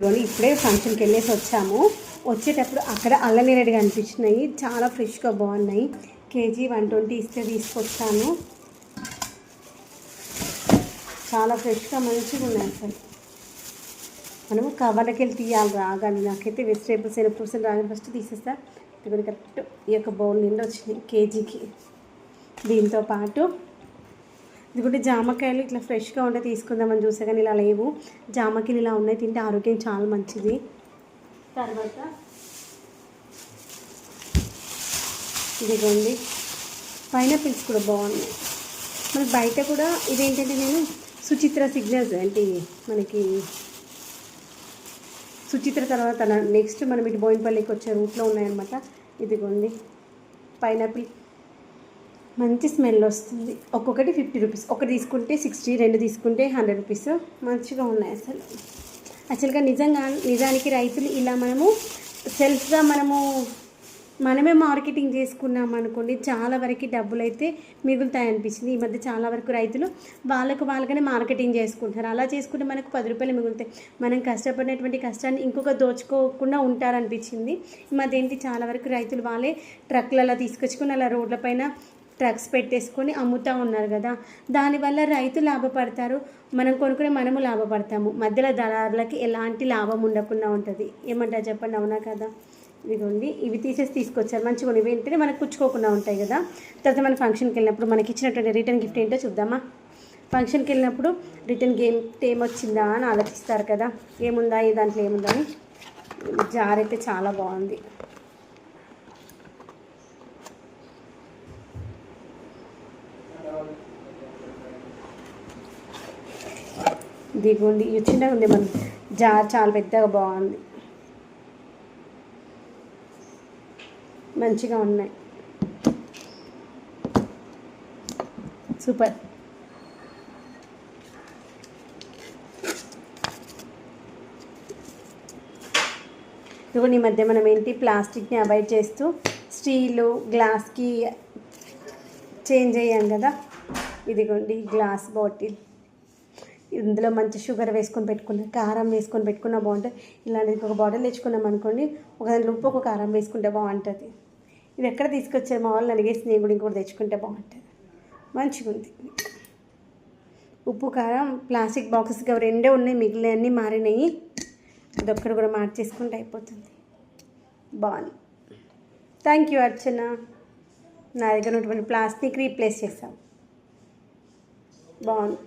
ఇప్పుడే ఫంక్షన్కి వెళ్ళేసి వచ్చాము. వచ్చేటప్పుడు అక్కడ అల్లం నేరేడు కనిపించినాయి, చాలా ఫ్రెష్గా బాగున్నాయి. కేజీ 120 ఇస్తే తీసుకొచ్చాను. చాలా ఫ్రెష్గా మంచిగా ఉన్నాయి. అసలు మనము కవర్లకి వెళ్ళి తీయాలి రాగానే. నాకైతే వెజిటేబుల్స్ అయినా ఫ్రూట్స్ రాగానే ఫస్ట్ తీసేస్తా. ఇప్పుడు కరెక్ట్ ఈ యొక్క బౌల్ నిండా వచ్చినాయి కేజీకి. దీంతో పాటు ఇదిగోటి జామకాయలు ఇట్లా ఫ్రెష్గా ఉంటే తీసుకుందామని చూసా, కానీ ఇలా లేవు. జామకాయలు ఇలా ఉన్నాయి, తింటే ఆరోగ్యం చాలా మంచిది. తర్వాత ఇదిగోండి పైనాపిల్స్ కూడా బాగున్నాయి. మనకి బయట కూడా ఇదేంటంటే నేను సుచిత్ర సిగ్నల్స్ అంటే మనకి సుచిత్ర తర్వాత నెక్స్ట్ మనం ఇటు బోయినపల్లికి వచ్చే రూట్లో ఉన్నాయన్నమాట. ఇదిగోండి పైనాపిల్ మంచి స్మెల్ వస్తుంది. ఒక్కొక్కటి 50 రూపీస్, ఒకటి తీసుకుంటే 60, 2 తీసుకుంటే 100 రూపీస్. మంచిగా ఉన్నాయి అసలు. యాక్చువల్గా నిజానికి రైతులు ఇలా మనము సెల్ఫ్గా మనమే మార్కెటింగ్ చేసుకున్నాం అనుకోండి, చాలా వరకు డబ్బులు అయితే మిగులుతాయి అనిపించింది. ఈ మధ్య చాలా వరకు రైతులు వాళ్ళకనే మార్కెటింగ్ చేసుకుంటారు. అలా చేసుకుంటే మనకు 10 రూపాయలు మిగులుతాయి. మనం కష్టపడినటువంటి కష్టాన్ని ఇంకొక దోచుకోకుండా ఉంటారనిపించింది. ఈ మధ్య ఏంటి చాలా వరకు రైతులు వాళ్ళే ట్రక్లలో తీసుకొచ్చుకొని అలా రోడ్లపైన ట్రక్స్ పెట్టేసుకొని అమ్ముతూ ఉన్నారు కదా. దానివల్ల రైతు లాభపడతారు, మనం కొనుక్కునే మనము లాభపడతాము. మధ్యలో దళారులకి ఎలాంటి లాభం ఉండకుండా ఉంటుంది. ఏమంటారు చెప్పండి, అవునా కదా? ఇదిగోండి ఇవి తీసుకొచ్చారు మంచిగా. ఇవి ఏంటంటే మనకు పుచ్చుకోకుండా ఉంటాయి కదా. తర్వాత మన ఫంక్షన్కి వెళ్ళినప్పుడు మనకి ఇచ్చినటువంటి రిటర్న్ గిఫ్ట్ ఏంటో చూద్దామా. ఫంక్షన్కి వెళ్ళినప్పుడు రిటర్న్ గిఫ్ట్ ఏమొచ్చిందా అని ఆలోచిస్తారు కదా, ఏముందా ఈ దాంట్లో ఏముందా అని. జార్ అయితే చాలా బాగుంది. దిగుండి ఇది చిన్నగా ఉంది, మన జార్ చాలా పెద్దగా బాగుంది, మంచిగా ఉన్నాయి, సూపర్. ఇదిగోండి ఈ మధ్య మనం ఏంటి ప్లాస్టిక్ని అవాయిడ్ చేస్తూ స్టీలు గ్లాస్కి చేంజ్ అయ్యాం కదా. ఇదిగోండి గ్లాస్ బాటిల్, ఇందులో మంచి షుగర్ వేసుకొని పెట్టుకున్న, కారం వేసుకొని పెట్టుకున్న బాగుంటుంది. ఇలాంటిది ఒక బాటిల్ తెచ్చుకున్నాం అనుకోండి, ఒక దాంట్లో ఉప్పు ఒక కారం వేసుకుంటే బాగుంటుంది. ఇది ఎక్కడ తీసుకొచ్చారు మా వాళ్ళని అడిగేసి నేను కూడా ఇంకోటి తెచ్చుకుంటే బాగుంటుంది. మంచిగా ఉంది. ఉప్పు కారం ప్లాస్టిక్ బాక్సెస్కి 2 ఉన్నాయి, మిగిలిన అన్నీ మారినాయి. అదొక్కటి కూడా మార్చేసుకుంటే అయిపోతుంది. బాగుంది. థ్యాంక్ యూ అర్చన. నా దగ్గర ఉన్నటువంటి ప్లాస్టిక్ రీప్లేస్ చేస్తాం. బాగుంది.